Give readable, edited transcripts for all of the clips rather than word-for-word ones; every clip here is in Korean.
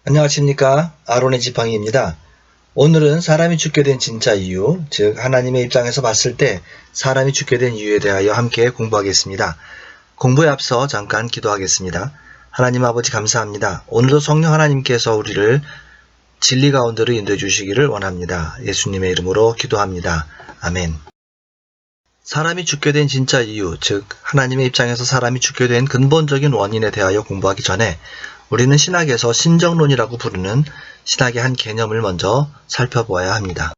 안녕하십니까. 아론의 지팡이입니다. 오늘은 사람이 죽게 된 진짜 이유, 즉 하나님의 입장에서 봤을 때 사람이 죽게 된 이유에 대하여 함께 공부하겠습니다. 공부에 앞서 잠깐 기도하겠습니다. 하나님 아버지 감사합니다. 오늘도 성령 하나님께서 우리를 진리 가운데로 인도해 주시기를 원합니다. 예수님의 이름으로 기도합니다. 아멘. 사람이 죽게 된 진짜 이유, 즉 하나님의 입장에서 사람이 죽게 된 근본적인 원인에 대하여 공부하기 전에 우리는 신학에서 신정론이라고 부르는 신학의 한 개념을 먼저 살펴보아야 합니다.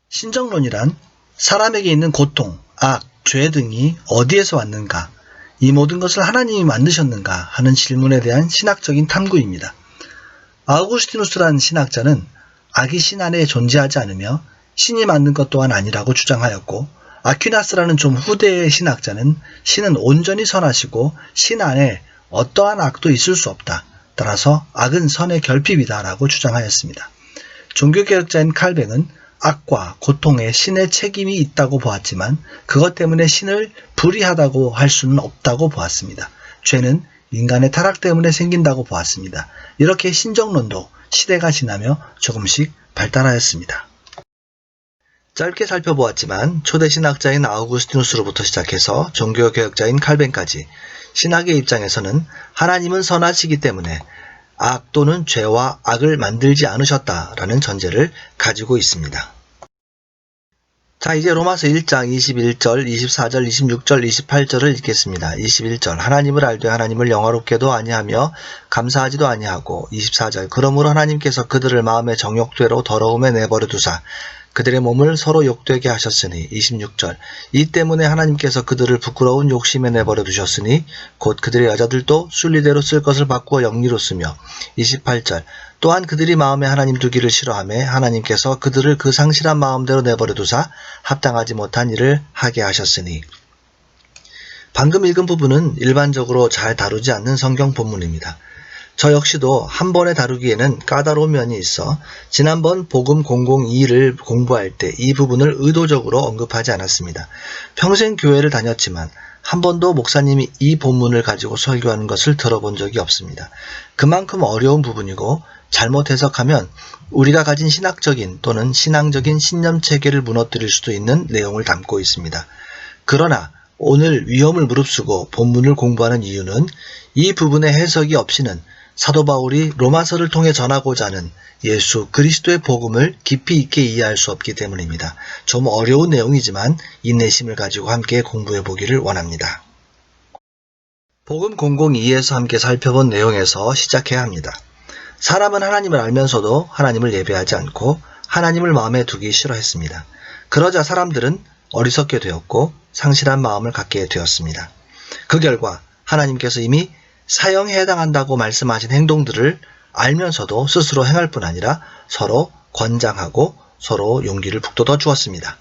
신정론이란 사람에게 있는 고통, 악, 죄 등이 어디에서 왔는가, 이 모든 것을 하나님이 만드셨는가 하는 질문에 대한 신학적인 탐구입니다. 아우구스티누스라는 신학자는 악이 신 안에 존재하지 않으며 신이 만든 것 또한 아니라고 주장하였고, 아퀴나스라는 좀 후대의 신학자는 신은 온전히 선하시고 신 안에 어떠한 악도 있을 수 없다. 따라서 악은 선의 결핍이다 라고 주장하였습니다. 종교개혁자인 칼뱅은 악과 고통에 신의 책임이 있다고 보았지만 그것 때문에 신을 불의하다고 할 수는 없다고 보았습니다. 죄는 인간의 타락 때문에 생긴다고 보았습니다. 이렇게 신정론도 시대가 지나며 조금씩 발달하였습니다. 짧게 살펴보았지만 초대 신학자인 아우구스티누스로부터 시작해서 종교개혁자인 칼뱅까지 신학의 입장에서는 하나님은 선하시기 때문에 악 또는 죄와 악을 만들지 않으셨다라는 전제를 가지고 있습니다. 자, 이제 로마서 1장 21절, 24절, 26절, 28절을 읽겠습니다. 21절 하나님을 알되 하나님을 영화롭게도 아니하며 감사하지도 아니하고 24절 그러므로 하나님께서 그들을 마음의 정욕대로 더러움에 내버려 두사 그들의 몸을 서로 욕되게 하셨으니 26절 이 때문에 하나님께서 그들을 부끄러운 욕심에 내버려 두셨으니 곧 그들의 여자들도 순리대로 쓸 것을 바꾸어 영리로 쓰며 28절 또한 그들이 마음에 하나님 두기를 싫어하며 하나님께서 그들을 그 상실한 마음대로 내버려 두사 합당하지 못한 일을 하게 하셨으니 방금 읽은 부분은 일반적으로 잘 다루지 않는 성경 본문입니다. 저 역시도 한 번에 다루기에는 까다로운 면이 있어 지난번 복음 002를 공부할 때 이 부분을 의도적으로 언급하지 않았습니다. 평생 교회를 다녔지만 한 번도 목사님이 이 본문을 가지고 설교하는 것을 들어본 적이 없습니다. 그만큼 어려운 부분이고 잘못 해석하면 우리가 가진 신학적인 또는 신앙적인 신념체계를 무너뜨릴 수도 있는 내용을 담고 있습니다. 그러나 오늘 위험을 무릅쓰고 본문을 공부하는 이유는 이 부분의 해석이 없이는 사도 바울이 로마서를 통해 전하고자 하는 예수 그리스도의 복음을 깊이 있게 이해할 수 없기 때문입니다. 좀 어려운 내용이지만 인내심을 가지고 함께 공부해 보기를 원합니다. 복음 002에서 함께 살펴본 내용에서 시작해야 합니다. 사람은 하나님을 알면서도 하나님을 예배하지 않고 하나님을 마음에 두기 싫어했습니다. 그러자 사람들은 어리석게 되었고 상실한 마음을 갖게 되었습니다. 그 결과 하나님께서 이미 사형에 해당한다고 말씀하신 행동들을 알면서도 스스로 행할 뿐 아니라 서로 권장하고 서로 용기를 북돋워 주었습니다.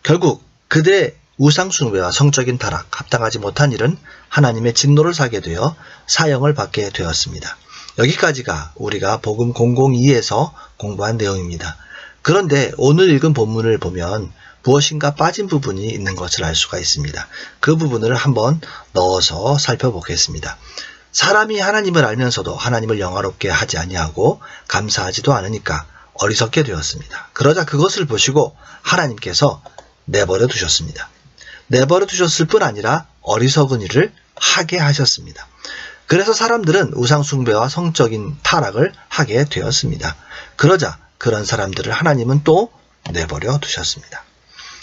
결국 그들의 우상숭배와 성적인 타락, 합당하지 못한 일은 하나님의 진노를 사게 되어 사형을 받게 되었습니다. 여기까지가 우리가 복음 002에서 공부한 내용입니다. 그런데 오늘 읽은 본문을 보면 무엇인가 빠진 부분이 있는 것을 알 수가 있습니다. 그 부분을 한번 넣어서 살펴보겠습니다. 사람이 하나님을 알면서도 하나님을 영화롭게 하지 아니하고 감사하지도 않으니까 어리석게 되었습니다. 그러자 그것을 보시고 하나님께서 내버려 두셨습니다. 내버려 두셨을 뿐 아니라 어리석은 일을 하게 하셨습니다. 그래서 사람들은 우상숭배와 성적인 타락을 하게 되었습니다. 그러자 그런 사람들을 하나님은 또 내버려 두셨습니다.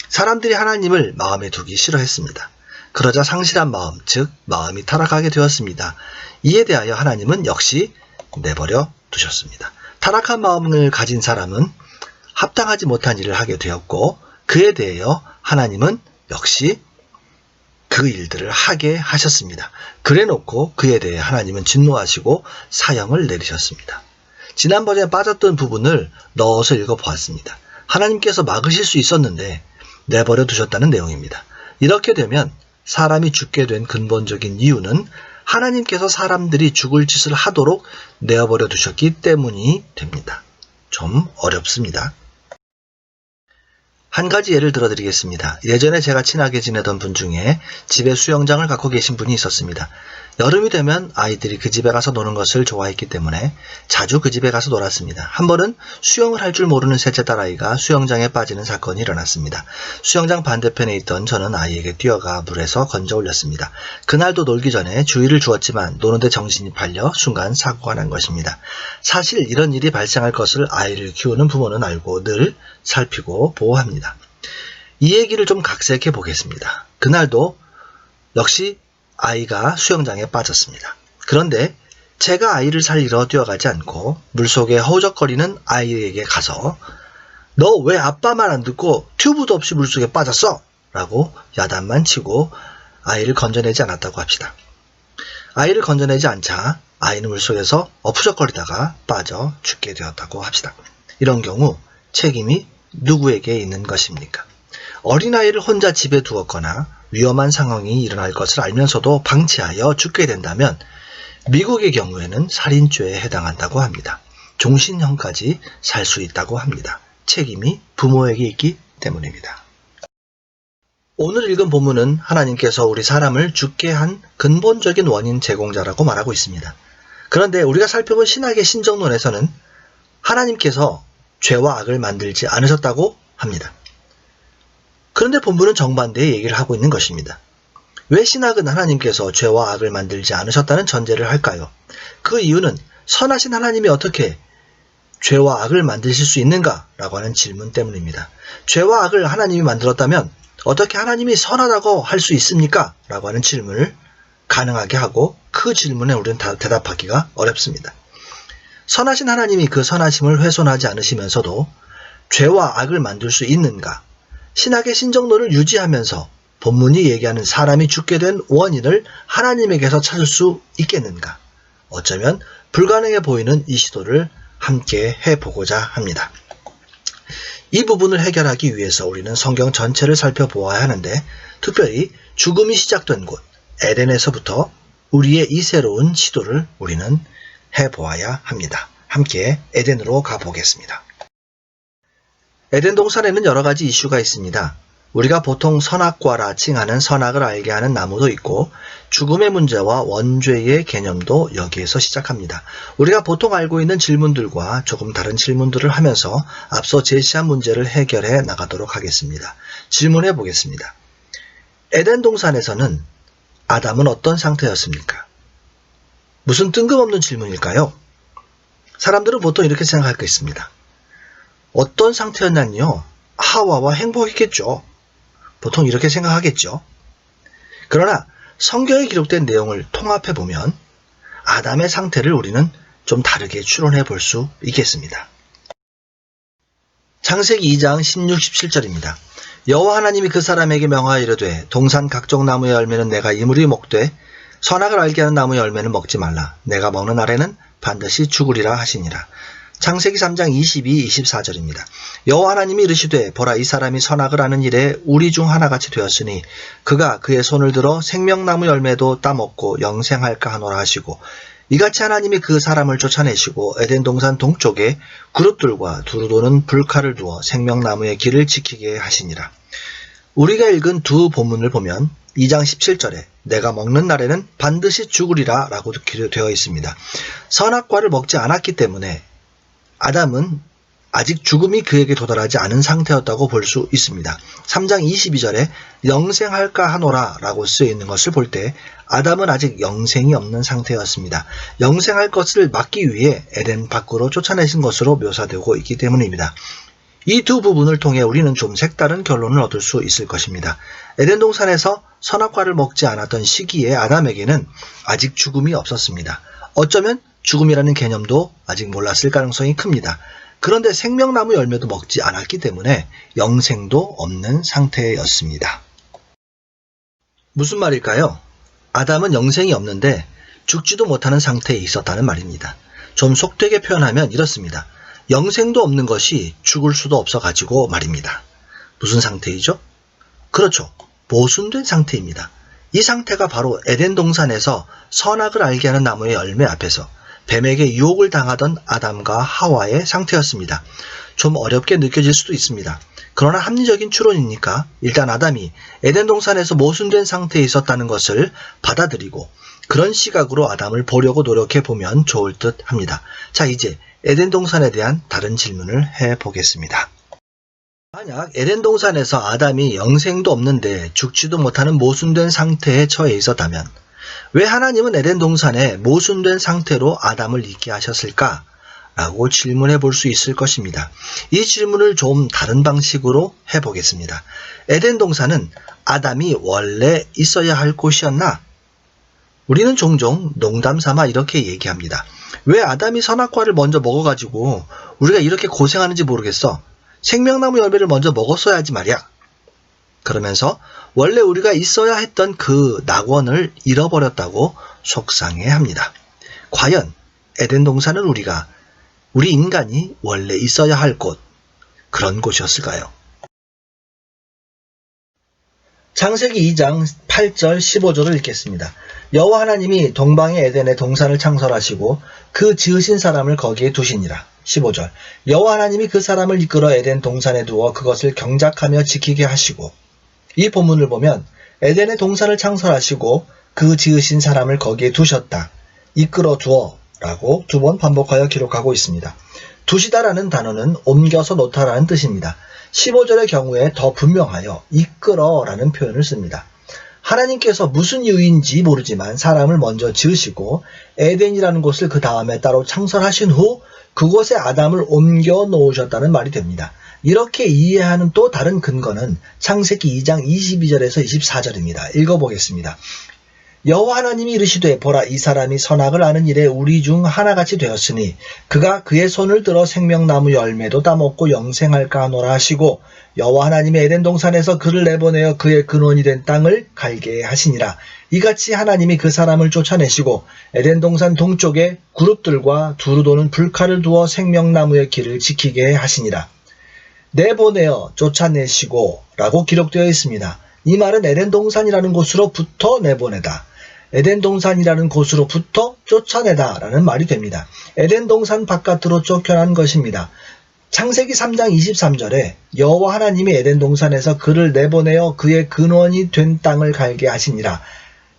사람들이 하나님을 마음에 두기 싫어했습니다. 그러자 상실한 마음, 즉 마음이 타락하게 되었습니다. 이에 대하여 하나님은 역시 내버려 두셨습니다. 타락한 마음을 가진 사람은 합당하지 못한 일을 하게 되었고 그에 대하여 하나님은 역시 그 일들을 하게 하셨습니다. 그래놓고 그에 대해 하나님은 진노하시고 사형을 내리셨습니다. 지난번에 빠졌던 부분을 넣어서 읽어보았습니다. 하나님께서 막으실 수 있었는데 내버려 두셨다는 내용입니다. 이렇게 되면 사람이 죽게 된 근본적인 이유는 하나님께서 사람들이 죽을 짓을 하도록 내버려 두셨기 때문이 됩니다. 좀 어렵습니다. 한 가지 예를 들어드리겠습니다. 예전에 제가 친하게 지내던 분 중에 집에 수영장을 갖고 계신 분이 있었습니다. 여름이 되면 아이들이 그 집에 가서 노는 것을 좋아했기 때문에 자주 그 집에 가서 놀았습니다. 한 번은 수영을 할 줄 모르는 셋째 딸아이가 수영장에 빠지는 사건이 일어났습니다. 수영장 반대편에 있던 저는 아이에게 뛰어가 물에서 건져 올렸습니다. 그날도 놀기 전에 주의를 주었지만 노는데 정신이 팔려 순간 사고가 난 것입니다. 사실 이런 일이 발생할 것을 아이를 키우는 부모는 알고 늘 살피고 보호합니다. 이 얘기를 좀 각색해 보겠습니다. 그날도 역시 아이가 수영장에 빠졌습니다. 그런데 제가 아이를 살리러 뛰어가지 않고 물속에 허우적거리는 아이에게 가서 너 왜 아빠 말 안 듣고 튜브도 없이 물속에 빠졌어? 라고 야단만 치고 아이를 건져내지 않았다고 합시다. 아이를 건져내지 않자 아이는 물속에서 어푸적거리다가 빠져 죽게 되었다고 합시다. 이런 경우 책임이 누구에게 있는 것입니까? 어린아이를 혼자 집에 두었거나 위험한 상황이 일어날 것을 알면서도 방치하여 죽게 된다면 미국의 경우에는 살인죄에 해당한다고 합니다. 종신형까지 살 수 있다고 합니다. 책임이 부모에게 있기 때문입니다. 오늘 읽은 본문은 하나님께서 우리 사람을 죽게 한 근본적인 원인 제공자라고 말하고 있습니다. 그런데 우리가 살펴본 신학의 신정론에서는 하나님께서 죄와 악을 만들지 않으셨다고 합니다. 그런데 본문은 정반대의 얘기를 하고 있는 것입니다. 왜 신학은 하나님께서 죄와 악을 만들지 않으셨다는 전제를 할까요? 그 이유는 선하신 하나님이 어떻게 죄와 악을 만드실 수 있는가? 라고 하는 질문 때문입니다. 죄와 악을 하나님이 만들었다면 어떻게 하나님이 선하다고 할 수 있습니까? 라고 하는 질문을 가능하게 하고 그 질문에 우리는 대답하기가 어렵습니다. 선하신 하나님이 그 선하심을 훼손하지 않으시면서도 죄와 악을 만들 수 있는가? 신학의 신정론을 유지하면서 본문이 얘기하는 사람이 죽게 된 원인을 하나님에게서 찾을 수 있겠는가? 어쩌면 불가능해 보이는 이 시도를 함께 해보고자 합니다. 이 부분을 해결하기 위해서 우리는 성경 전체를 살펴보아야 하는데 특별히 죽음이 시작된 곳 에덴에서부터 우리의 이 새로운 시도를 우리는 해보아야 합니다. 함께 에덴으로 가보겠습니다. 에덴 동산에는 여러 가지 이슈가 있습니다. 우리가 보통 선악과라 칭하는 선악을 알게 하는 나무도 있고 죽음의 문제와 원죄의 개념도 여기에서 시작합니다. 우리가 보통 알고 있는 질문들과 조금 다른 질문들을 하면서 앞서 제시한 문제를 해결해 나가도록 하겠습니다. 질문해 보겠습니다. 에덴 동산에서는 아담은 어떤 상태였습니까? 무슨 뜬금없는 질문일까요? 사람들은 보통 이렇게 생각할 것 있습니다. 어떤 상태였냐뇨? 하와와 행복했겠죠. 보통 이렇게 생각하겠죠. 그러나 성경에 기록된 내용을 통합해 보면 아담의 상태를 우리는 좀 다르게 추론해 볼 수 있겠습니다. 창세기 2장 16, 17절입니다. 여호와 하나님이 그 사람에게 명하여 이르되 동산 각종 나무의 열매는 내가 이물이 먹되 선악을 알게 하는 나무의 열매는 먹지 말라. 내가 먹는 날에는 반드시 죽으리라 하시니라. 창세기 3장 22, 24절입니다. 여호와 하나님이 이르시되 보라 이 사람이 선악을 아는 일에 우리 중 하나같이 되었으니 그가 그의 손을 들어 생명나무 열매도 따먹고 영생할까 하노라 하시고 이같이 하나님이 그 사람을 쫓아내시고 에덴 동산 동쪽에 그룹들과 두루 도는 불칼을 두어 생명나무의 길을 지키게 하시니라. 우리가 읽은 두 본문을 보면 2장 17절에 내가 먹는 날에는 반드시 죽으리라 라고 되어 있습니다. 선악과를 먹지 않았기 때문에 아담은 아직 죽음이 그에게 도달하지 않은 상태였다고 볼 수 있습니다. 3장 22절에 영생할까 하노라 라고 쓰여 있는 것을 볼 때 아담은 아직 영생이 없는 상태였습니다. 영생할 것을 막기 위해 에덴 밖으로 쫓아내신 것으로 묘사되고 있기 때문입니다. 이 두 부분을 통해 우리는 좀 색다른 결론을 얻을 수 있을 것입니다. 에덴 동산에서 선악과를 먹지 않았던 시기에 아담에게는 아직 죽음이 없었습니다. 어쩌면 죽음이라는 개념도 아직 몰랐을 가능성이 큽니다. 그런데 생명나무 열매도 먹지 않았기 때문에 영생도 없는 상태였습니다. 무슨 말일까요? 아담은 영생이 없는데 죽지도 못하는 상태에 있었다는 말입니다. 좀 속되게 표현하면 이렇습니다. 영생도 없는 것이 죽을 수도 없어가지고 말입니다. 무슨 상태이죠? 그렇죠. 보순된 상태입니다. 이 상태가 바로 에덴 동산에서 선악을 알게 하는 나무의 열매 앞에서 뱀에게 유혹을 당하던 아담과 하와의 상태였습니다. 좀 어렵게 느껴질 수도 있습니다. 그러나 합리적인 추론이니까 일단 아담이 에덴 동산에서 모순된 상태에 있었다는 것을 받아들이고 그런 시각으로 아담을 보려고 노력해 보면 좋을 듯 합니다. 자, 이제 에덴 동산에 대한 다른 질문을 해보겠습니다. 만약 에덴 동산에서 아담이 영생도 없는데 죽지도 못하는 모순된 상태에 처해 있었다면 왜 하나님은 에덴 동산에 모순된 상태로 아담을 있게 하셨을까? 라고 질문해 볼 수 있을 것입니다. 이 질문을 좀 다른 방식으로 해보겠습니다. 에덴 동산은 아담이 원래 있어야 할 곳이었나? 우리는 종종 농담 삼아 이렇게 얘기합니다. 왜 아담이 선악과를 먼저 먹어가지고 우리가 이렇게 고생하는지 모르겠어. 생명나무 열매를 먼저 먹었어야 하지 말이야. 그러면서 원래 우리가 있어야 했던 그 낙원을 잃어버렸다고 속상해합니다. 과연 에덴 동산은 우리 인간이 원래 있어야 할 곳, 그런 곳이었을까요? 창세기 2장 8절 15절을 읽겠습니다. 여호와 하나님이 동방의 에덴에 동산을 창설하시고 그 지으신 사람을 거기에 두시니라. 15절. 여호와 하나님이 그 사람을 이끌어 에덴 동산에 두어 그것을 경작하며 지키게 하시고, 이 본문을 보면 에덴에 동산을 창설하시고 그 지으신 사람을 거기에 두셨다, 이끌어 두어 라고 두 번 반복하여 기록하고 있습니다. 두시다라는 단어는 옮겨서 놓다라는 뜻입니다. 15절의 경우에 더 분명하여 이끌어 라는 표현을 씁니다. 하나님께서 무슨 이유인지 모르지만 사람을 먼저 지으시고 에덴이라는 곳을 그 다음에 따로 창설하신 후 그곳에 아담을 옮겨 놓으셨다는 말이 됩니다. 이렇게 이해하는 또 다른 근거는 창세기 2장 22절에서 24절입니다. 읽어보겠습니다. 여호와 하나님이 이르시되 보라, 이 사람이 선악을 아는 일에 우리 중 하나같이 되었으니 그가 그의 손을 들어 생명나무 열매도 따먹고 영생할까 하노라 하시고, 여호와 하나님이 에덴 동산에서 그를 내보내어 그의 근원이 된 땅을 갈게 하시니라. 이같이 하나님이 그 사람을 쫓아내시고 에덴 동산 동쪽에 그룹들과 두루 도는 불칼을 두어 생명나무의 길을 지키게 하시니라. 내보내어 쫓아내시고 라고 기록되어 있습니다. 이 말은 에덴 동산이라는 곳으로부터 내보내다, 에덴 동산이라는 곳으로부터 쫓아내다 라는 말이 됩니다. 에덴 동산 바깥으로 쫓겨난 것입니다. 창세기 3장 23절에 여호와 하나님이 에덴 동산에서 그를 내보내어 그의 근원이 된 땅을 갈게 하시니라.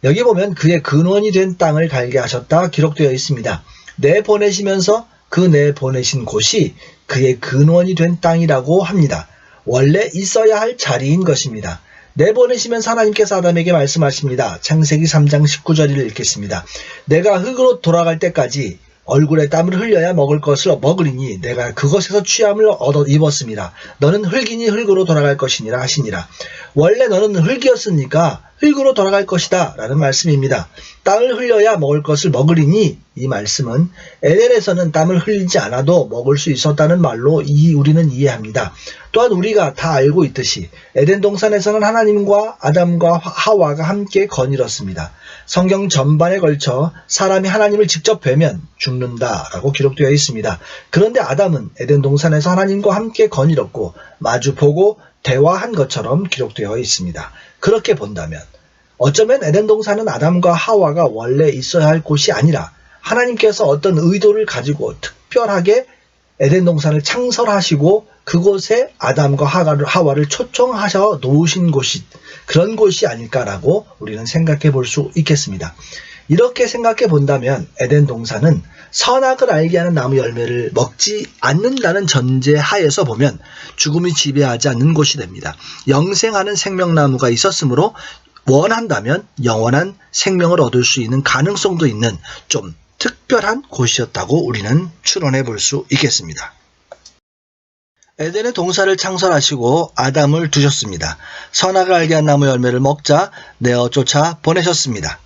여기 보면 그의 근원이 된 땅을 갈게 하셨다 기록되어 있습니다. 내보내시면서 그 내보내신 곳이 그의 근원이 된 땅이라고 합니다. 원래 있어야 할 자리인 것입니다. 내보내시면서 하나님께서 아담에게 말씀하십니다. 창세기 3장 19절을 읽겠습니다. 내가 흙으로 돌아갈 때까지 얼굴에 땀을 흘려야 먹을 것을 먹으리니 내가 그것에서 취함을 얻어 입었습니다. 너는 흙이니 흙으로 돌아갈 것이니라 하시니라. 원래 너는 흙이었으니까 흙으로 돌아갈 것이다 라는 말씀입니다. 땀을 흘려야 먹을 것을 먹으리니, 이 말씀은 에덴에서는 땀을 흘리지 않아도 먹을 수 있었다는 말로 우리는 이해합니다. 또한 우리가 다 알고 있듯이 에덴 동산에서는 하나님과 아담과 하와가 함께 거닐었습니다. 성경 전반에 걸쳐 사람이 하나님을 직접 뵈면 죽는다라고 기록되어 있습니다. 그런데 아담은 에덴 동산에서 하나님과 함께 거닐었고 마주보고 대화한 것처럼 기록되어 있습니다. 그렇게 본다면 어쩌면 에덴 동산은 아담과 하와가 원래 있어야 할 곳이 아니라 하나님께서 어떤 의도를 가지고 특별하게 에덴 동산을 창설하시고 그곳에 아담과 하와를 초청하셔 놓으신 곳이, 그런 곳이 아닐까라고 우리는 생각해 볼 수 있겠습니다. 이렇게 생각해 본다면 에덴 동산은 선악을 알게 하는 나무 열매를 먹지 않는다는 전제 하에서 보면 죽음이 지배하지 않는 곳이 됩니다. 영생하는 생명나무가 있었으므로 원한다면 영원한 생명을 얻을 수 있는 가능성도 있는 좀 특별한 곳이었다고 우리는 추론해 볼 수 있겠습니다. 에덴의 동산을 창설하시고 아담을 두셨습니다. 선악을 알게 한 나무 열매를 먹자 내어 쫓아 보내셨습니다.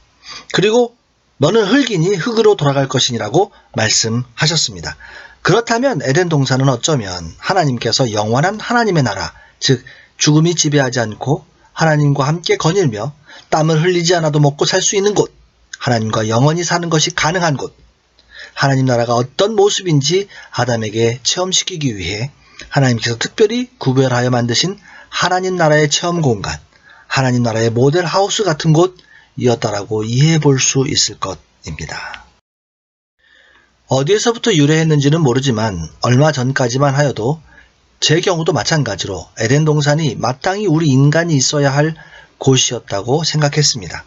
그리고 너는 흙이니 흙으로 돌아갈 것이니라고 말씀하셨습니다. 그렇다면 에덴 동산은 어쩌면 하나님께서 영원한 하나님의 나라, 즉 죽음이 지배하지 않고 하나님과 함께 거닐며 땀을 흘리지 않아도 먹고 살 수 있는 곳, 하나님과 영원히 사는 것이 가능한 곳, 하나님 나라가 어떤 모습인지 아담에게 체험시키기 위해 하나님께서 특별히 구별하여 만드신 하나님 나라의 체험 공간, 하나님 나라의 모델 하우스 같은 곳이었다라고 이해해 볼 수 있을 것입니다. 어디에서부터 유래했는지는 모르지만 얼마 전까지만 하여도 제 경우도 마찬가지로 에덴 동산이 마땅히 우리 인간이 있어야 할 곳이었다고 생각했습니다.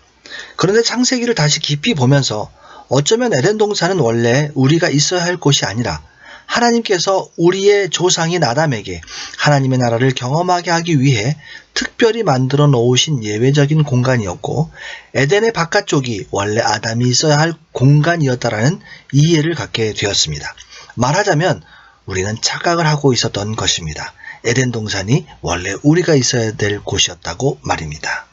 그런데 창세기를 다시 깊이 보면서 어쩌면 에덴 동산은 원래 우리가 있어야 할 곳이 아니라 하나님께서 우리의 조상인 아담에게 하나님의 나라를 경험하게 하기 위해 특별히 만들어 놓으신 예외적인 공간이었고, 에덴의 바깥쪽이 원래 아담이 있어야 할 공간이었다라는 이해를 갖게 되었습니다. 말하자면 우리는 착각을 하고 있었던 것입니다. 에덴 동산이 원래 우리가 있어야 될 곳이었다고 말입니다.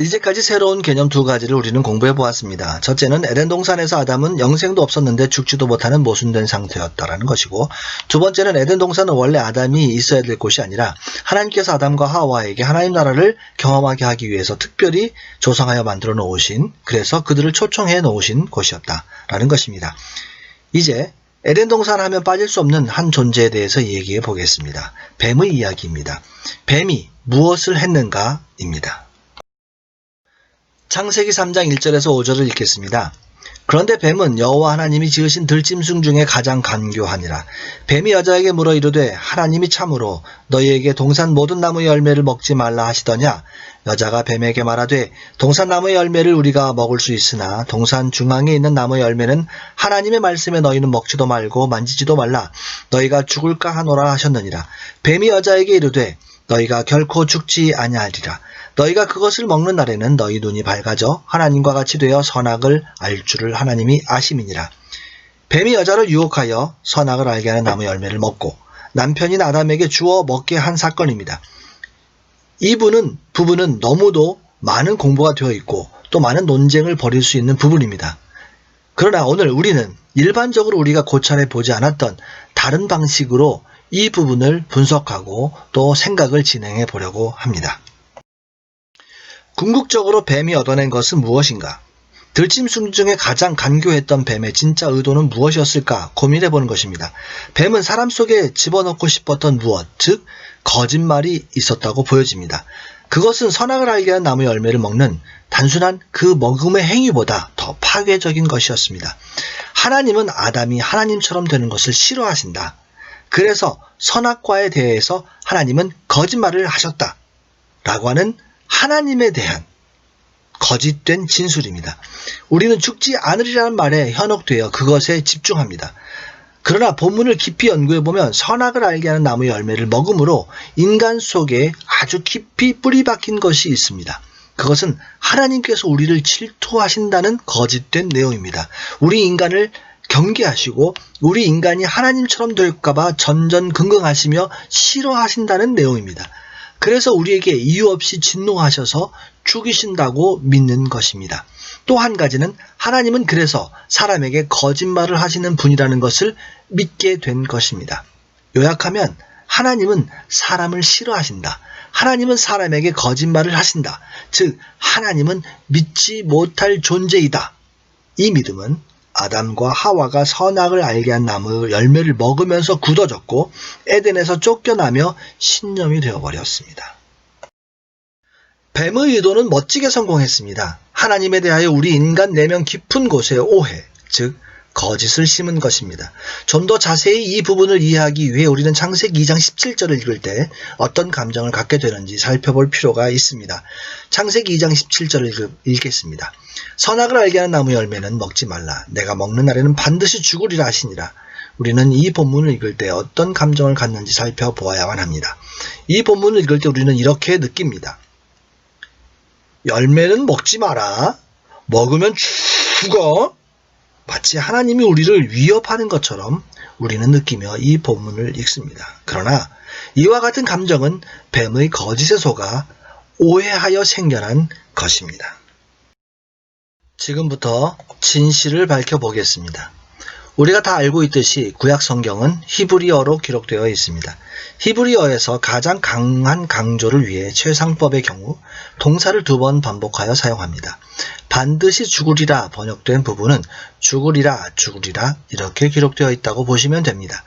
이제까지 새로운 개념 두 가지를 우리는 공부해 보았습니다. 첫째는 에덴 동산에서 아담은 영생도 없었는데 죽지도 못하는 모순된 상태였다라는 것이고, 두 번째는 에덴 동산은 원래 아담이 있어야 될 곳이 아니라 하나님께서 아담과 하와에게 하나님 나라를 경험하게 하기 위해서 특별히 조성하여 만들어 놓으신, 그래서 그들을 초청해 놓으신 곳이었다라는 것입니다. 이제 에덴 동산 하면 빠질 수 없는 한 존재에 대해서 얘기해 보겠습니다. 뱀의 이야기입니다. 뱀이 무엇을 했는가입니다. 창세기 3장 1절에서 5절을 읽겠습니다. 그런데 뱀은 여호와 하나님이 지으신 들짐승 중에 가장 간교하니라. 뱀이 여자에게 물어 이르되 하나님이 참으로 너희에게 동산 모든 나무의 열매를 먹지 말라 하시더냐. 여자가 뱀에게 말하되 동산 나무의 열매를 우리가 먹을 수 있으나 동산 중앙에 있는 나무의 열매는 하나님의 말씀에 너희는 먹지도 말고 만지지도 말라. 너희가 죽을까 하노라 하셨느니라. 뱀이 여자에게 이르되 너희가 결코 죽지 아니하리라. 너희가 그것을 먹는 날에는 너희 눈이 밝아져 하나님과 같이 되어 선악을 알 줄을 하나님이 아심이니라. 뱀이 여자를 유혹하여 선악을 알게 하는 나무 열매를 먹고 남편인 아담에게 주어 먹게 한 사건입니다. 이 부분은 너무도 많은 공부가 되어 있고 또 많은 논쟁을 벌일 수 있는 부분입니다. 그러나 오늘 우리는 일반적으로 우리가 고찰해 보지 않았던 다른 방식으로 이 부분을 분석하고 또 생각을 진행해 보려고 합니다. 궁극적으로 뱀이 얻어낸 것은 무엇인가? 들짐승 중에 가장 간교했던 뱀의 진짜 의도는 무엇이었을까 고민해 보는 것입니다. 뱀은 사람 속에 집어넣고 싶었던 무엇, 즉 거짓말이 있었다고 보여집니다. 그것은 선악을 알게 하는 나무 열매를 먹는 단순한 그 먹음의 행위보다 더 파괴적인 것이었습니다. 하나님은 아담이 하나님처럼 되는 것을 싫어하신다. 그래서 선악과에 대해서 하나님은 거짓말을 하셨다 라고 하는 하나님에 대한 거짓된 진술입니다. 우리는 죽지 않으리라는 말에 현혹되어 그것에 집중합니다. 그러나 본문을 깊이 연구해보면 선악을 알게 하는 나무의 열매를 먹음으로 인간 속에 아주 깊이 뿌리 박힌 것이 있습니다. 그것은 하나님께서 우리를 질투하신다는 거짓된 내용입니다. 우리 인간을 경계하시고 우리 인간이 하나님처럼 될까봐 전전긍긍하시며 싫어하신다는 내용입니다. 그래서 우리에게 이유 없이 진노하셔서 죽이신다고 믿는 것입니다. 또 한 가지는 하나님은 그래서 사람에게 거짓말을 하시는 분이라는 것을 믿게 된 것입니다. 요약하면 하나님은 사람을 싫어하신다. 하나님은 사람에게 거짓말을 하신다. 즉 하나님은 믿지 못할 존재이다. 이 믿음은 아담과 하와가 선악을 알게 한 나무 열매를 먹으면서 굳어졌고 에덴에서 쫓겨나며 신념이 되어버렸습니다. 뱀의 의도는 멋지게 성공했습니다. 하나님에 대하여 우리 인간 내면 깊은 곳에 오해, 즉 거짓을 심은 것입니다. 좀 더 자세히 이 부분을 이해하기 위해 우리는 창세기 2장 17절을 읽을 때 어떤 감정을 갖게 되는지 살펴볼 필요가 있습니다. 창세기 2장 17절을 읽겠습니다. 선악을 알게 하는 나무 열매는 먹지 말라. 내가 먹는 날에는 반드시 죽으리라 하시니라. 우리는 이 본문을 읽을 때 어떤 감정을 갖는지 살펴보아야만 합니다. 이 본문을 읽을 때 우리는 이렇게 느낍니다. 열매는 먹지 마라. 먹으면 죽어. 마치 하나님이 우리를 위협하는 것처럼 우리는 느끼며 이 본문을 읽습니다. 그러나 이와 같은 감정은 뱀의 거짓에 속아 오해하여 생겨난 것입니다. 지금부터 진실을 밝혀보겠습니다. 우리가 다 알고 있듯이 구약 성경은 히브리어로 기록되어 있습니다. 히브리어에서 가장 강한 강조를 위해 최상법의 경우 동사를 2번 반복하여 사용합니다. 반드시 죽으리라 번역된 부분은 죽으리라 이렇게 기록되어 있다고 보시면 됩니다.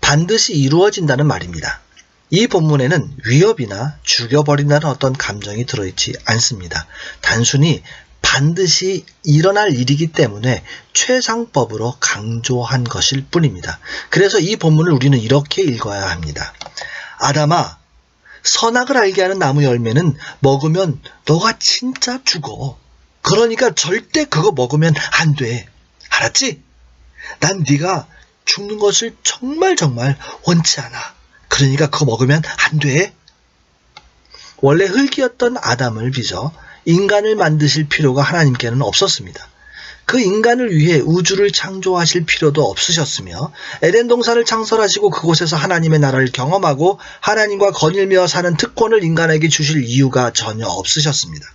반드시 이루어진다는 말입니다. 이 본문에는 위협이나 죽여버린다는 어떤 감정이 들어있지 않습니다. 단순히 반드시 일어날 일이기 때문에 최상법으로 강조한 것일 뿐입니다. 그래서 이 본문을 우리는 이렇게 읽어야 합니다. 아담아, 선악을 알게 하는 나무 열매는 먹으면 너가 진짜 죽어. 그러니까 절대 그거 먹으면 안 돼. 알았지? 난 네가 죽는 것을 정말 원치 않아. 그러니까 그거 먹으면 안 돼. 원래 흙이었던 아담을 빚어 인간을 만드실 필요가 하나님께는 없었습니다. 그 인간을 위해 우주를 창조하실 필요도 없으셨으며 에덴 동산을 창설하시고 그곳에서 하나님의 나라를 경험하고 하나님과 거닐며 사는 특권을 인간에게 주실 이유가 전혀 없으셨습니다.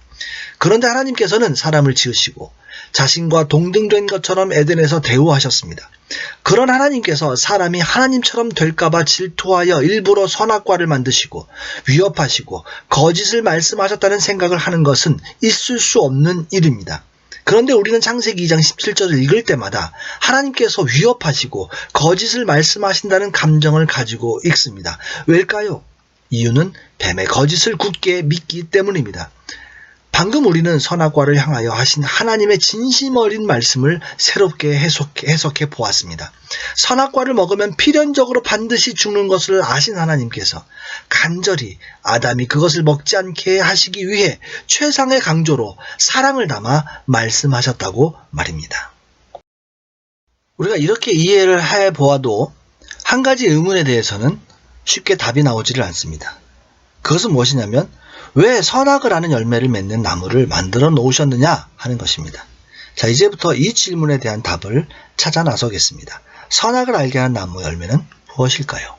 그런데 하나님께서는 사람을 지으시고 자신과 동등된 것처럼 에덴에서 대우하셨습니다. 그런 하나님께서 사람이 하나님처럼 될까봐 질투하여 일부러 선악과를 만드시고 위협하시고 거짓을 말씀하셨다는 생각을 하는 것은 있을 수 없는 일입니다. 그런데 우리는 창세기 2장 17절을 읽을 때마다 하나님께서 위협하시고 거짓을 말씀하신다는 감정을 가지고 읽습니다. 왜일까요? 이유는 뱀의 거짓을 굳게 믿기 때문입니다. 방금 우리는 선악과를 향하여 하신 하나님의 진심 어린 말씀을 새롭게 해석해 보았습니다. 선악과를 먹으면 필연적으로 반드시 죽는 것을 아신 하나님께서 간절히 아담이 그것을 먹지 않게 하시기 위해 최상의 강조로 사랑을 담아 말씀하셨다고 말입니다. 우리가 이렇게 이해를 해보아도 한 가지 의문에 대해서는 쉽게 답이 나오지를 않습니다. 그것은 무엇이냐면 왜 선악을 아는 열매를 맺는 나무를 만들어 놓으셨느냐 하는 것입니다. 자, 이제부터 이 질문에 대한 답을 찾아 나서겠습니다. 선악을 알게 하는 나무 열매는 무엇일까요?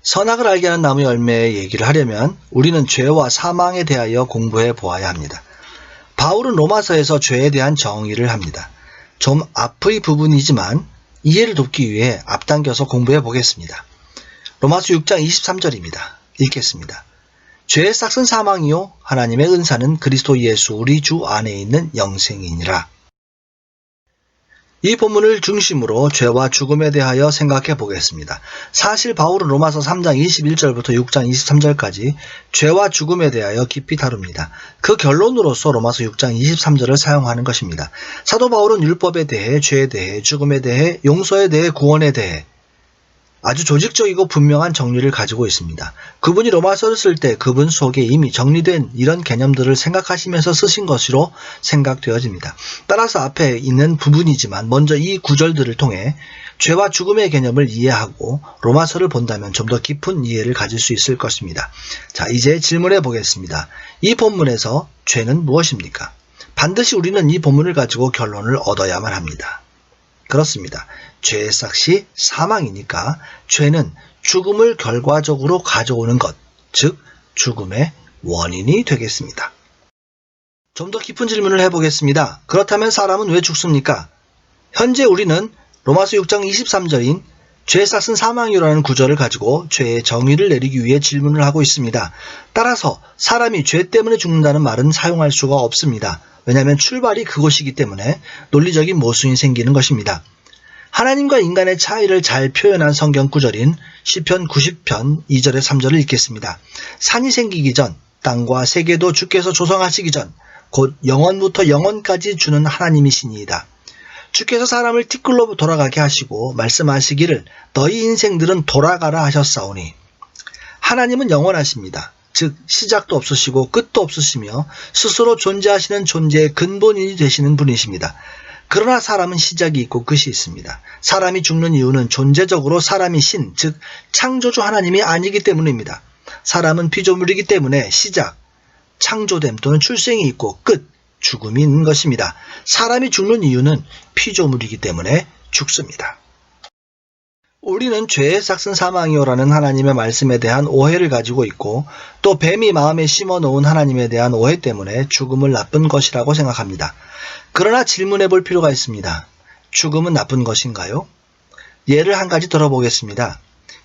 선악을 알게 하는 나무 열매의 얘기를 하려면 우리는 죄와 사망에 대하여 공부해 보아야 합니다. 바울은 로마서에서 죄에 대한 정의를 합니다. 좀 앞의 부분이지만 이해를 돕기 위해 앞당겨서 공부해 보겠습니다. 로마서 6장 23절입니다. 읽겠습니다. 죄의 싹은 사망이요 하나님의 은사는 그리스도 예수 우리 주 안에 있는 영생이니라. 이 본문을 중심으로 죄와 죽음에 대하여 생각해 보겠습니다. 사실 바울은 로마서 3장 21절부터 6장 23절까지 죄와 죽음에 대하여 깊이 다룹니다. 그 결론으로서 로마서 6장 23절을 사용하는 것입니다. 사도 바울은 율법에 대해, 죄에 대해, 죽음에 대해, 용서에 대해, 구원에 대해 아주 조직적이고 분명한 정리를 가지고 있습니다. 그분이 로마서를 쓸 때 그분 속에 이미 정리된 이런 개념들을 생각하시면서 쓰신 것으로 생각되어집니다. 따라서 앞에 있는 부분이지만 먼저 이 구절들을 통해 죄와 죽음의 개념을 이해하고 로마서를 본다면 좀 더 깊은 이해를 가질 수 있을 것입니다. 자, 이제 질문해 보겠습니다. 이 본문에서 죄는 무엇입니까? 반드시 우리는 이 본문을 가지고 결론을 얻어야만 합니다. 그렇습니다. 죄의 싹이 사망이니까 죄는 죽음을 결과적으로 가져오는 것, 즉 죽음의 원인이 되겠습니다. 좀 더 깊은 질문을 해보겠습니다. 그렇다면 사람은 왜 죽습니까? 현재 우리는 로마서 6장 23절인 죄의 싹은 사망이라는 구절을 가지고 죄의 정의를 내리기 위해 질문을 하고 있습니다. 따라서 사람이 죄 때문에 죽는다는 말은 사용할 수가 없습니다. 왜냐하면 출발이 그것이기 때문에 논리적인 모순이 생기는 것입니다. 하나님과 인간의 차이를 잘 표현한 성경 구절인 시편 90편 2절에 3절을 읽겠습니다. 산이 생기기 전, 땅과 세계도 주께서 조성하시기 전, 곧 영원부터 영원까지 주는 하나님이시니이다. 주께서 사람을 티끌로 돌아가게 하시고 말씀하시기를 너희 인생들은 돌아가라 하셨사오니. 하나님은 영원하십니다. 즉 시작도 없으시고 끝도 없으시며 스스로 존재하시는 존재의 근본인이 되시는 분이십니다. 그러나 사람은 시작이 있고 끝이 있습니다. 사람이 죽는 이유는 존재적으로 사람이 신, 즉 창조주 하나님이 아니기 때문입니다. 사람은 피조물이기 때문에 시작, 창조됨 또는 출생이 있고 끝, 죽음이 있는 것입니다. 사람이 죽는 이유는 피조물이기 때문에 죽습니다. 우리는 죄의 싹은 사망이요라는 하나님의 말씀에 대한 오해를 가지고 있고 또 뱀이 마음에 심어놓은 하나님에 대한 오해 때문에 죽음을 나쁜 것이라고 생각합니다. 그러나 질문해 볼 필요가 있습니다. 죽음은 나쁜 것인가요? 예를 한 가지 들어보겠습니다.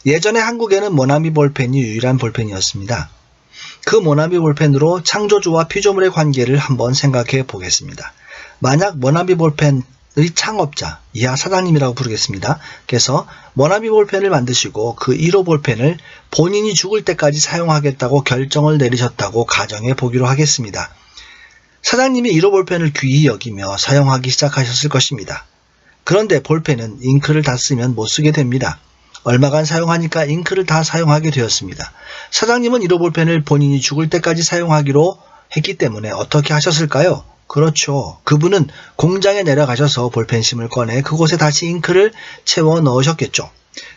예전에 한국에는 모나미 볼펜이 유일한 볼펜이었습니다. 그 모나미 볼펜으로 창조주와 피조물의 관계를 한번 생각해 보겠습니다. 만약 모나미 볼펜의 창업자, 이하 사장님이라고 부르겠습니다. 그래서 모나미 볼펜을 만드시고 그 1호 볼펜을 본인이 죽을 때까지 사용하겠다고 결정을 내리셨다고 가정해 보기로 하겠습니다. 사장님이 1호 볼펜을 귀히 여기며 사용하기 시작하셨을 것입니다. 그런데 볼펜은 잉크를 다 쓰면 못 쓰게 됩니다. 얼마간 사용하니까 잉크를 다 사용하게 되었습니다. 사장님은 1호 볼펜을 본인이 죽을 때까지 사용하기로 했기 때문에 어떻게 하셨을까요? 그렇죠. 그분은 공장에 내려가셔서 볼펜심을 꺼내 그곳에 다시 잉크를 채워 넣으셨겠죠.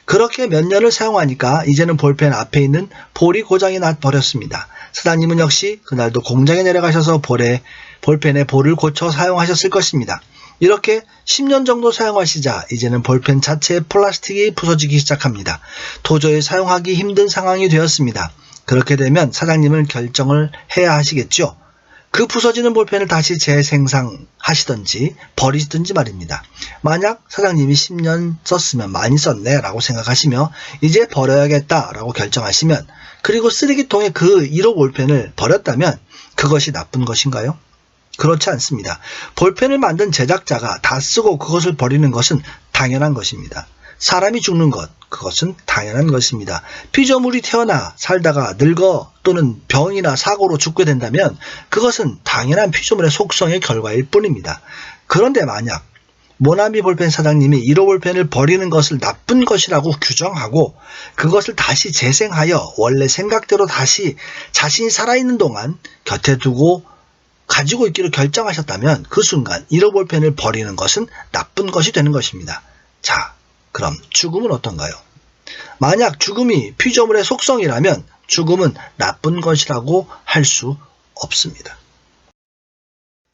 그렇게 몇 년을 사용하니까 이제는 볼펜 앞에 있는 볼이 고장이 나 버렸습니다. 사장님은 역시 그날도 공장에 내려가셔서 볼펜의 볼을 고쳐 사용하셨을 것입니다. 이렇게 10년 정도 사용하시자 이제는 볼펜 자체의 플라스틱이 부서지기 시작합니다. 도저히 사용하기 힘든 상황이 되었습니다. 그렇게 되면 사장님은 결정을 해야 하시겠죠. 그 부서지는 볼펜을 다시 재생산하시든지 버리시든지 말입니다. 만약 사장님이 10년 썼으면 많이 썼네 라고 생각하시며 이제 버려야겠다 라고 결정하시면, 그리고 쓰레기통에 그 1호 볼펜을 버렸다면 그것이 나쁜 것인가요? 그렇지 않습니다. 볼펜을 만든 제작자가 다 쓰고 그것을 버리는 것은 당연한 것입니다. 사람이 죽는 것, 그것은 당연한 것입니다. 피조물이 태어나 살다가 늙어 또는 병이나 사고로 죽게 된다면 그것은 당연한 피조물의 속성의 결과일 뿐입니다. 그런데 만약 모나미 볼펜 사장님이 1호 볼펜을 버리는 것을 나쁜 것이라고 규정하고 그것을 다시 재생하여 원래 생각대로 다시 자신이 살아있는 동안 곁에 두고 가지고 있기로 결정하셨다면 그 순간 1호 볼펜을 버리는 것은 나쁜 것이 되는 것입니다. 자, 그럼 죽음은 어떤가요? 만약 죽음이 피조물의 속성이라면 죽음은 나쁜 것이라고 할 수 없습니다.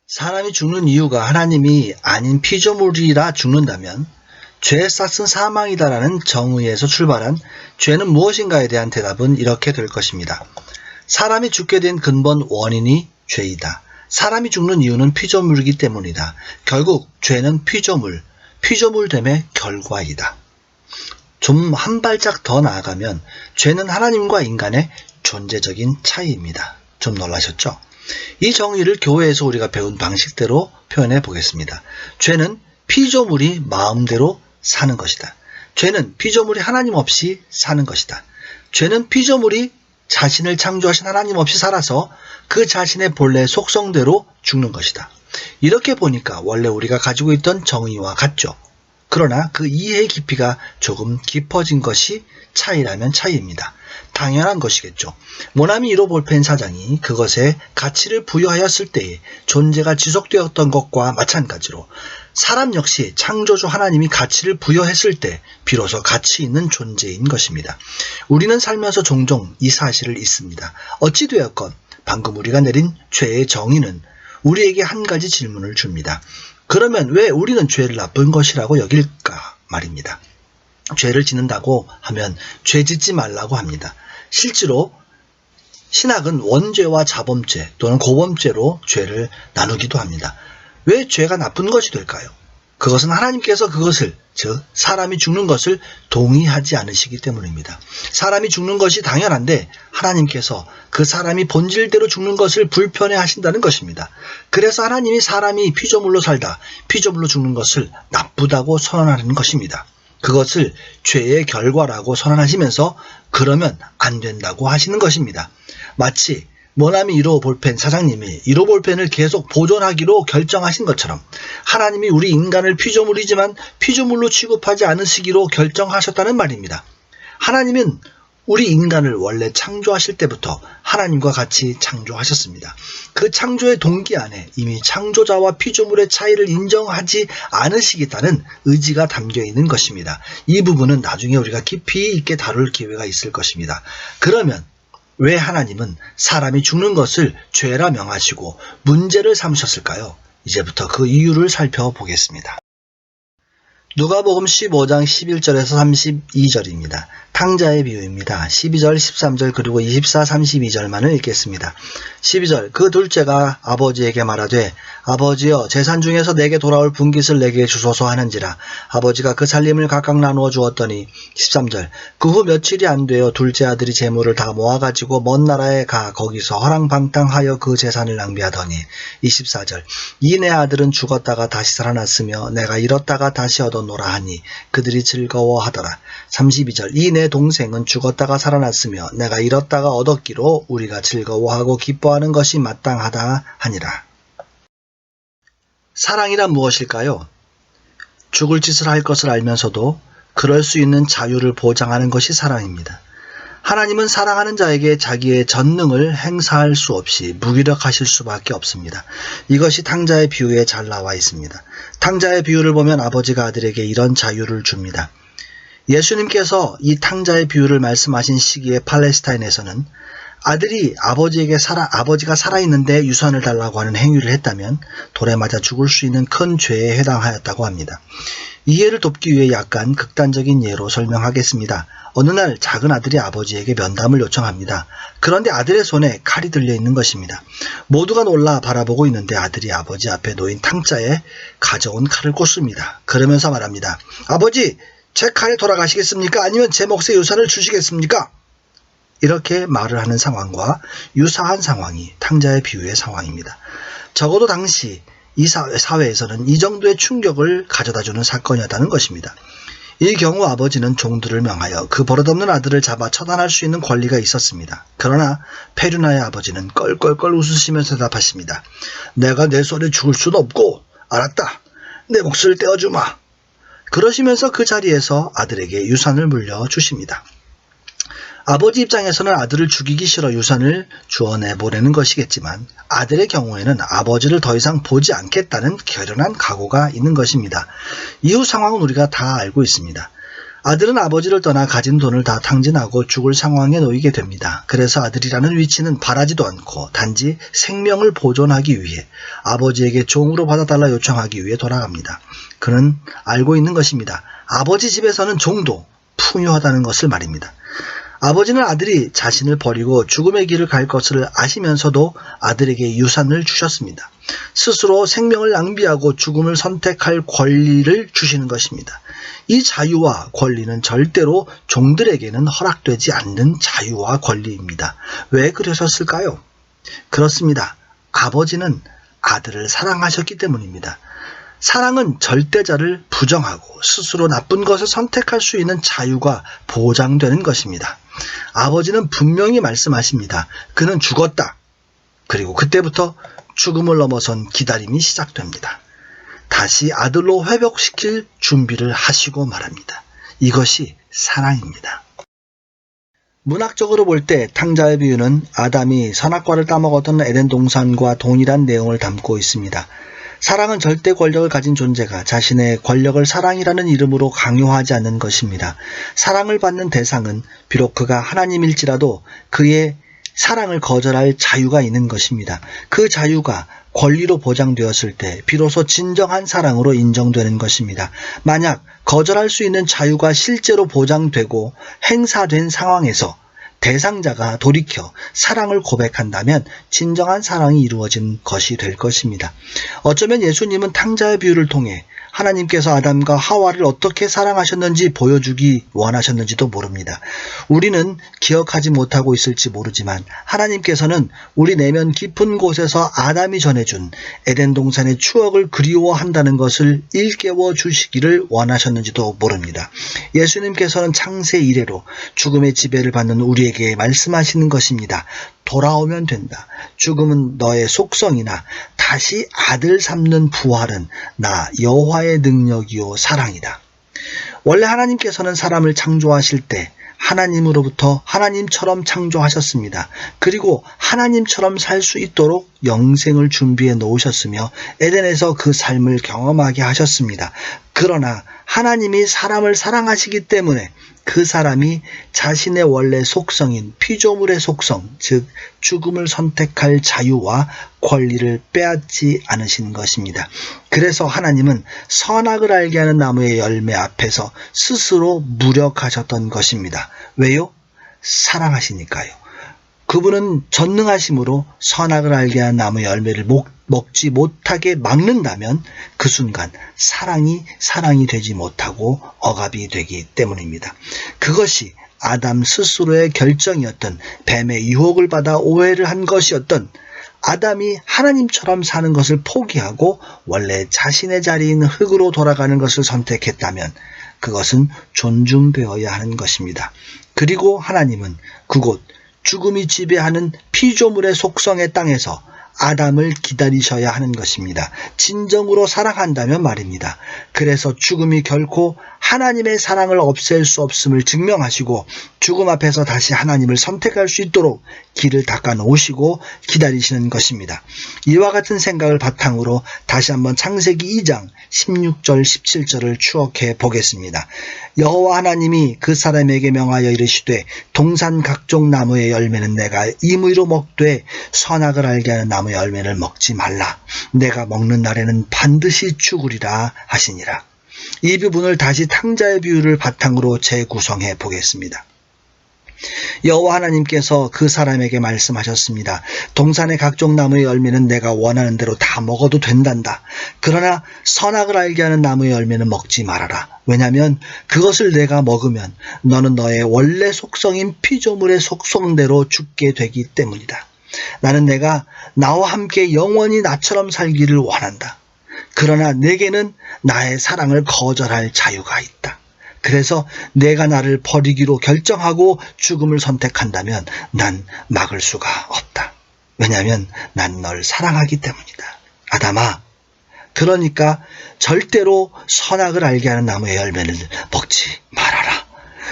사람이 죽는 이유가 하나님이 아닌 피조물이라 죽는다면 죄의 싹은 사망이다라는 정의에서 출발한 죄는 무엇인가에 대한 대답은 이렇게 될 것입니다. 사람이 죽게 된 근본 원인이 죄이다. 사람이 죽는 이유는 피조물이기 때문이다. 결국 죄는 피조물됨의 결과이다. 좀 한 발짝 더 나아가면 죄는 하나님과 인간의 존재적인 차이입니다. 좀 놀라셨죠? 이 정의를 교회에서 우리가 배운 방식대로 표현해 보겠습니다. 죄는 피조물이 마음대로 사는 것이다. 죄는 피조물이 하나님 없이 사는 것이다. 죄는 피조물이 자신을 창조하신 하나님 없이 살아서 그 자신의 본래 속성대로 죽는 것이다. 이렇게 보니까 원래 우리가 가지고 있던 정의와 같죠. 그러나 그 이해의 깊이가 조금 깊어진 것이 차이라면 차이입니다. 당연한 것이겠죠. 모나미 1호 볼펜 사장이 그것에 가치를 부여하였을 때의 존재가 지속되었던 것과 마찬가지로 사람 역시 창조주 하나님이 가치를 부여했을 때 비로소 가치 있는 존재인 것입니다. 우리는 살면서 종종 이 사실을 잊습니다. 어찌되었건 방금 우리가 내린 죄의 정의는 우리에게 한 가지 질문을 줍니다. 그러면 왜 우리는 죄를 나쁜 것이라고 여길까 말입니다. 죄를 짓는다고 하면 죄 짓지 말라고 합니다. 실제로 신학은 원죄와 자범죄 또는 고범죄로 죄를 나누기도 합니다. 왜 죄가 나쁜 것이 될까요? 그것은 하나님께서 그것을, 즉 사람이 죽는 것을 동의하지 않으시기 때문입니다. 사람이 죽는 것이 당연한데 하나님께서 그 사람이 본질대로 죽는 것을 불편해 하신다는 것입니다. 그래서 하나님이 사람이 피조물로 살다 피조물로 죽는 것을 나쁘다고 선언하는 것입니다. 그것을 죄의 결과라고 선언하시면서 그러면 안 된다고 하시는 것입니다. 마치 모나미 1호 볼펜 사장님이 1호 볼펜을 계속 보존하기로 결정하신 것처럼 하나님이 우리 인간을 피조물이지만 피조물로 취급하지 않으시기로 결정하셨다는 말입니다. 하나님은 우리 인간을 원래 창조하실 때부터 하나님과 같이 창조하셨습니다. 그 창조의 동기 안에 이미 창조자와 피조물의 차이를 인정하지 않으시겠다는 의지가 담겨 있는 것입니다. 이 부분은 나중에 우리가 깊이 있게 다룰 기회가 있을 것입니다. 그러면 왜 하나님은 사람이 죽는 것을 죄라 명하시고 문제를 삼으셨을까요? 이제부터 그 이유를 살펴보겠습니다. 누가복음 15장 11절에서 32절입니다. 탕자의 비유입니다. 12절, 13절 그리고 24, 32절만을 읽겠습니다. 12절 그 둘째가 아버지에게 말하되 아버지여 재산 중에서 내게 돌아올 분깃을 내게 주소서 하는지라 아버지가 그 살림을 각각 나누어 주었더니 13절 그 후 며칠이 안 되어 둘째 아들이 재물을 다 모아가지고 먼 나라에 가 거기서 허랑방탕하여 그 재산을 낭비하더니 24절 이 내 아들은 죽었다가 다시 살아났으며 내가 잃었다가 다시 얻었노라 하니 그들이 즐거워하더라. 32절 이 내 동생은 죽었다가 살아났으며 내가 잃었다가 얻었기로 우리가 즐거워하고 기뻐하는 것이 마땅하다 하니라. 사랑이란 무엇일까요? 죽을 짓을 할 것을 알면서도 그럴 수 있는 자유를 보장하는 것이 사랑입니다. 하나님은 사랑하는 자에게 자기의 전능을 행사할 수 없이 무기력하실 수밖에 없습니다. 이것이 탕자의 비유에 잘 나와 있습니다. 탕자의 비유를 보면 아버지가 아들에게 이런 자유를 줍니다. 예수님께서 이 탕자의 비유를 말씀하신 시기에 팔레스타인에서는 아들이 아버지가 살아있는데 유산을 달라고 하는 행위를 했다면 돌에 맞아 죽을 수 있는 큰 죄에 해당하였다고 합니다. 이해를 돕기 위해 약간 극단적인 예로 설명하겠습니다. 어느 날 작은 아들이 아버지에게 면담을 요청합니다. 그런데 아들의 손에 칼이 들려 있는 것입니다. 모두가 놀라 바라보고 있는데 아들이 아버지 앞에 놓인 탕자에 가져온 칼을 꽂습니다. 그러면서 말합니다. 아버지, 제 칼에 돌아가시겠습니까? 아니면 제 몫의 유산을 주시겠습니까? 이렇게 말을 하는 상황과 유사한 상황이 탕자의 비유의 상황입니다. 적어도 당시 이 사회에서는 이 정도의 충격을 가져다주는 사건이었다는 것입니다. 이 경우 아버지는 종들을 명하여 그 버릇없는 아들을 잡아 처단할 수 있는 권리가 있었습니다. 그러나 페류나의 아버지는 껄껄껄 웃으시면서 대답하십니다. 내가 내 손에 죽을 수는 없고 알았다. 내 몫을 떼어주마. 그러시면서 그 자리에서 아들에게 유산을 물려주십니다. 아버지 입장에서는 아들을 죽이기 싫어 유산을 주어내보내는 것이겠지만 아들의 경우에는 아버지를 더 이상 보지 않겠다는 결연한 각오가 있는 것입니다. 이후 상황은 우리가 다 알고 있습니다. 아들은 아버지를 떠나 가진 돈을 다 탕진하고 죽을 상황에 놓이게 됩니다. 그래서 아들이라는 위치는 바라지도 않고 단지 생명을 보존하기 위해 아버지에게 종으로 받아달라 요청하기 위해 돌아갑니다. 그는 알고 있는 것입니다. 아버지 집에서는 종도 풍요하다는 것을 말입니다. 아버지는 아들이 자신을 버리고 죽음의 길을 갈 것을 아시면서도 아들에게 유산을 주셨습니다. 스스로 생명을 낭비하고 죽음을 선택할 권리를 주시는 것입니다. 이 자유와 권리는 절대로 종들에게는 허락되지 않는 자유와 권리입니다. 왜 그러셨을까요? 그렇습니다. 아버지는 아들을 사랑하셨기 때문입니다. 사랑은 절대자를 부정하고 스스로 나쁜 것을 선택할 수 있는 자유가 보장되는 것입니다. 아버지는 분명히 말씀하십니다. 그는 죽었다. 그리고 그때부터 죽음을 넘어선 기다림이 시작됩니다. 다시 아들로 회복시킬 준비를 하시고 말합니다. 이것이 사랑입니다. 문학적으로 볼 때 탕자의 비유는 아담이 선악과를 따먹었던 에덴 동산과 동일한 내용을 담고 있습니다. 사랑은 절대 권력을 가진 존재가 자신의 권력을 사랑이라는 이름으로 강요하지 않는 것입니다. 사랑을 받는 대상은 비록 그가 하나님일지라도 그의 사랑을 거절할 자유가 있는 것입니다. 그 자유가 권리로 보장되었을 때 비로소 진정한 사랑으로 인정되는 것입니다. 만약 거절할 수 있는 자유가 실제로 보장되고 행사된 상황에서 대상자가 돌이켜 사랑을 고백한다면 진정한 사랑이 이루어진 것이 될 것입니다. 어쩌면 예수님은 탕자의 비유를 통해 하나님께서 아담과 하와를 어떻게 사랑하셨는지 보여주기 원하셨는지도 모릅니다. 우리는 기억하지 못하고 있을지 모르지만 하나님께서는 우리 내면 깊은 곳에서 아담이 전해준 에덴 동산의 추억을 그리워한다는 것을 일깨워 주시기를 원하셨는지도 모릅니다. 예수님께서는 창세 이래로 죽음의 지배를 받는 우리에게 말씀하시는 것입니다. 돌아오면 된다. 죽음은 너의 속성이나 다시 아들 삼는 부활은 나 여호와의 능력이요 사랑이다. 원래 하나님께서는 사람을 창조하실 때 하나님으로부터 하나님처럼 창조하셨습니다. 그리고 하나님처럼 살 수 있도록 영생을 준비해 놓으셨으며 에덴에서 그 삶을 경험하게 하셨습니다. 그러나 하나님이 사람을 사랑하시기 때문에 그 사람이 자신의 원래 속성인 피조물의 속성, 즉 죽음을 선택할 자유와 권리를 빼앗지 않으신 것입니다. 그래서 하나님은 선악을 알게 하는 나무의 열매 앞에서 스스로 무력하셨던 것입니다. 왜요? 사랑하시니까요. 그분은 전능하심으로 선악을 알게 한 나무의 열매를 먹지 못하게 막는다면 그 순간 사랑이 되지 못하고 억압이 되기 때문입니다. 그것이 아담 스스로의 결정이었던 뱀의 유혹을 받아 오해를 한 것이었던 아담이 하나님처럼 사는 것을 포기하고 원래 자신의 자리인 흙으로 돌아가는 것을 선택했다면 그것은 존중되어야 하는 것입니다. 그리고 하나님은 그곳 죽음이 지배하는 피조물의 속성의 땅에서 아담을 기다리셔야 하는 것입니다. 진정으로 사랑한다면 말입니다. 그래서 죽음이 결코 하나님의 사랑을 없앨 수 없음을 증명하시고 죽음 앞에서 다시 하나님을 선택할 수 있도록 길을 닦아 놓으시고 기다리시는 것입니다. 이와 같은 생각을 바탕으로 다시 한번 창세기 2장 16절 17절을 추억해 보겠습니다. 여호와 하나님이 그 사람에게 명하여 이르시되 동산 각종 나무의 열매는 내가 임의로 먹되 선악을 알게 하는 나무의 열매를 먹지 말라. 내가 먹는 날에는 반드시 죽으리라 하시니라. 이 부분을 다시 탕자의 비유를 바탕으로 재구성해 보겠습니다. 여호와 하나님께서 그 사람에게 말씀하셨습니다. 동산의 각종 나무의 열매는 내가 원하는 대로 다 먹어도 된단다. 그러나 선악을 알게 하는 나무의 열매는 먹지 말아라. 왜냐하면 그것을 내가 먹으면 너는 너의 원래 속성인 피조물의 속성대로 죽게 되기 때문이다. 나는 내가 나와 함께 영원히 나처럼 살기를 원한다. 그러나 내게는 나의 사랑을 거절할 자유가 있다. 그래서 내가 나를 버리기로 결정하고 죽음을 선택한다면 난 막을 수가 없다. 왜냐하면 난 널 사랑하기 때문이다. 아담아, 그러니까 절대로 선악을 알게 하는 나무의 열매를 먹지 말아라.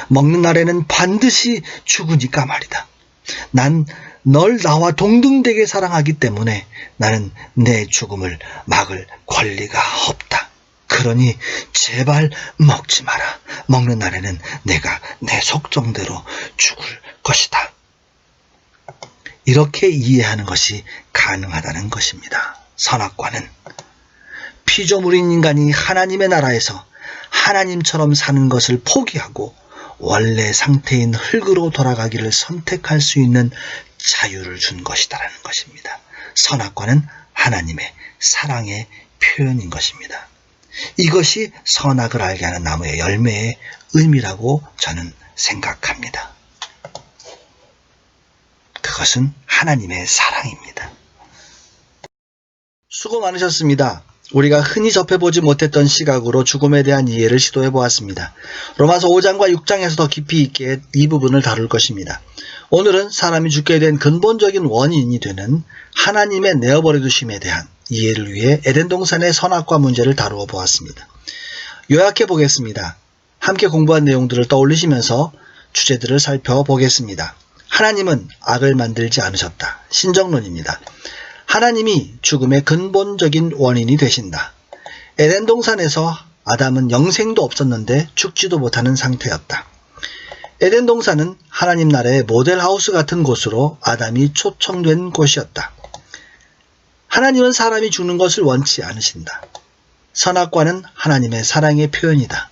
먹는 날에는 반드시 죽으니까 말이다. 난 널 나와 동등되게 사랑하기 때문에 나는 내 죽음을 막을 권리가 없다. 그러니 제발 먹지 마라. 먹는 날에는 내가 내 속성대로 죽을 것이다. 이렇게 이해하는 것이 가능하다는 것입니다. 선악과는 피조물인 인간이 하나님의 나라에서 하나님처럼 사는 것을 포기하고 원래 상태인 흙으로 돌아가기를 선택할 수 있는 자유를 준 것이다라는 것입니다. 선악과는 하나님의 사랑의 표현인 것입니다. 이것이 선악을 알게 하는 나무의 열매의 의미라고 저는 생각합니다. 그것은 하나님의 사랑입니다. 수고 많으셨습니다. 우리가 흔히 접해보지 못했던 시각으로 죽음에 대한 이해를 시도해 보았습니다. 로마서 5장과 6장에서 더 깊이 있게 이 부분을 다룰 것입니다. 오늘은 사람이 죽게 된 근본적인 원인이 되는 하나님의 내어버려 두심에 대한 이해를 위해 에덴 동산의 선악과 문제를 다루어 보았습니다. 요약해 보겠습니다. 함께 공부한 내용들을 떠올리시면서 주제들을 살펴보겠습니다. 하나님은 악을 만들지 않으셨다. 신정론입니다. 하나님이 죽음의 근본적인 원인이 되신다. 에덴 동산에서 아담은 영생도 없었는데 죽지도 못하는 상태였다. 에덴 동산은 하나님 나라의 모델하우스 같은 곳으로 아담이 초청된 곳이었다. 하나님은 사람이 죽는 것을 원치 않으신다. 선악과는 하나님의 사랑의 표현이다.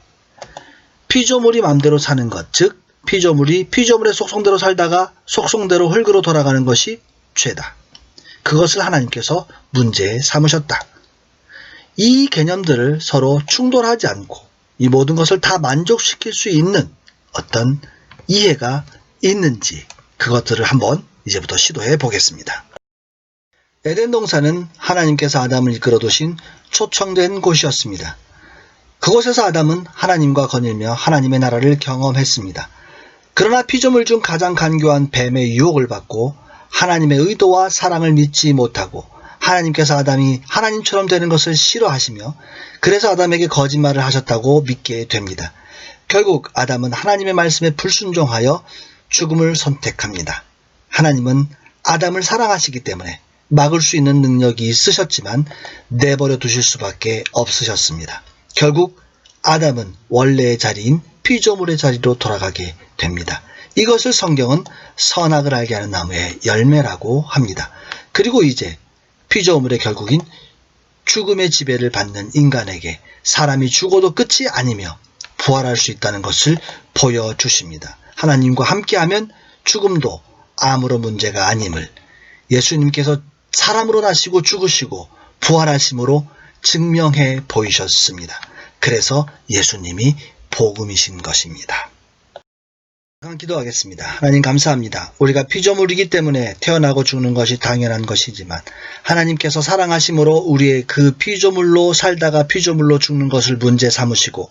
피조물이 마음대로 사는 것, 즉 피조물이 피조물의 속성대로 살다가 속성대로 흙으로 돌아가는 것이 죄다. 그것을 하나님께서 문제에 삼으셨다. 이 개념들을 서로 충돌하지 않고 이 모든 것을 다 만족시킬 수 있는 어떤 이해가 있는지 그것들을 한번 이제부터 시도해 보겠습니다. 에덴 동산은 하나님께서 아담을 이끌어 두신 초청된 곳이었습니다. 그곳에서 아담은 하나님과 거닐며 하나님의 나라를 경험했습니다. 그러나 피조물 중 가장 간교한 뱀의 유혹을 받고 하나님의 의도와 사랑을 믿지 못하고 하나님께서 아담이 하나님처럼 되는 것을 싫어하시며 그래서 아담에게 거짓말을 하셨다고 믿게 됩니다. 결국 아담은 하나님의 말씀에 불순종하여 죽음을 선택합니다. 하나님은 아담을 사랑하시기 때문에 막을 수 있는 능력이 있으셨지만 내버려 두실 수밖에 없으셨습니다. 결국 아담은 원래의 자리인 피조물의 자리로 돌아가게 됩니다. 이것을 성경은 선악을 알게 하는 나무의 열매라고 합니다. 그리고 이제 피조물의 결국인 죽음의 지배를 받는 인간에게 사람이 죽어도 끝이 아니며 부활할 수 있다는 것을 보여주십니다. 하나님과 함께하면 죽음도 아무런 문제가 아님을 예수님께서 사람으로 나시고 죽으시고 부활하심으로 증명해 보이셨습니다. 그래서 예수님이 복음이신 것입니다. 기도하겠습니다. 하나님 감사합니다. 우리가 피조물이기 때문에 태어나고 죽는 것이 당연한 것이지만 하나님께서 사랑하심으로 우리의 그 피조물로 살다가 피조물로 죽는 것을 문제 삼으시고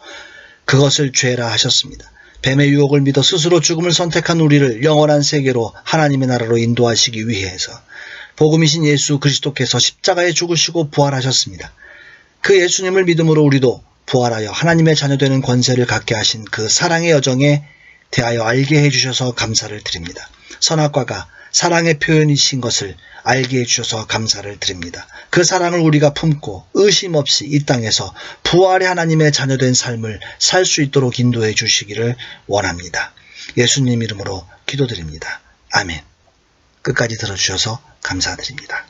그것을 죄라 하셨습니다. 뱀의 유혹을 믿어 스스로 죽음을 선택한 우리를 영원한 세계로 하나님의 나라로 인도하시기 위해서 복음이신 예수 그리스도께서 십자가에 죽으시고 부활하셨습니다. 그 예수님을 믿음으로 우리도 부활하여 하나님의 자녀되는 권세를 갖게 하신 그 사랑의 여정에 대하여 알게 해주셔서 감사를 드립니다. 선악과가 사랑의 표현이신 것을 알게 해주셔서 감사를 드립니다. 그 사랑을 우리가 품고 의심 없이 이 땅에서 부활의 하나님의 자녀된 삶을 살 수 있도록 인도해 주시기를 원합니다. 예수님 이름으로 기도드립니다. 아멘. 끝까지 들어주셔서 감사드립니다.